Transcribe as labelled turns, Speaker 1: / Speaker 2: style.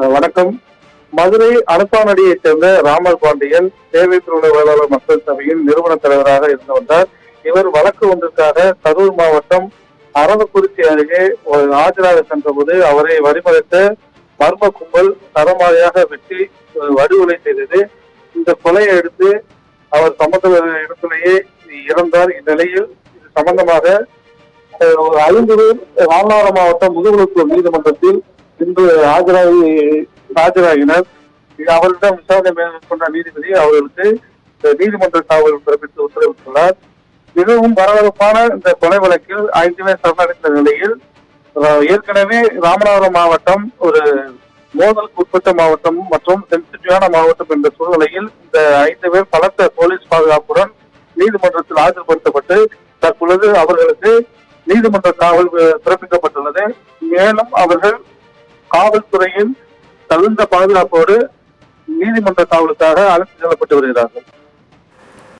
Speaker 1: வணக்கம். மதுரை அனுப்பானடியைச் சேர்ந்த ராமர் பாண்டியன் சேவை திருவிழா வேளாளர் மக்கள் சபையின் நிறுவன தலைவராக இருந்து வந்தார். இவர் வழக்கு ஒன்றுக்காக கரூர் மாவட்டம் அரவக்குறிச்சி அருகே ஆஜராக சென்றபோது அவரை வழிமறைத்த மர்ம கும்பல் தரமாரியாக வெட்டி வடுகொலை செய்தது. இந்த கொலையை அடுத்து அவர் சம்பந்த இடத்திலேயே இறந்தார். இந்நிலையில் இது சம்பந்தமாக 5 பேர் ராமநாதபுரம் மாவட்டம் முதுகுளத்தூர் நீதிமன்றத்தில் இன்று ஆஜராகினர். அவரிடம் விசாரணை மேற்கொண்ட நீதிபதி அவர்களுக்கு நீதிமன்ற காவல் பிறப்பித்து உத்தரவிட்டுள்ளார். மிகவும் பரபரப்பான இந்த கொலை வழக்கில் 5 பேர் சரணடைந்த நிலையில் ஏற்கனவே ராமநாதபுரம் மாவட்டம் ஒரு மோதலுக்கு உட்பட்ட மாவட்டம் மற்றும் சென்சிட்டிவான மாவட்டம் என்ற சூழ்நிலையில் இந்த 5 பேர் பலத்த போலீஸ் பாதுகாப்புடன் நீதிமன்றத்தில் ஆஜர்படுத்தப்பட்டு தற்பொழுது அவர்களுக்கு நீதிமன்ற காவல் பிறப்பிக்கப்பட்டுள்ளது. மேலும் அவர்கள் காவல்துறையின் தகுந்த பாதுகாப்போடு நீதிமன்ற காவலுக்காக அழைத்து செல்லப்பட்டு வருகிறார்கள்.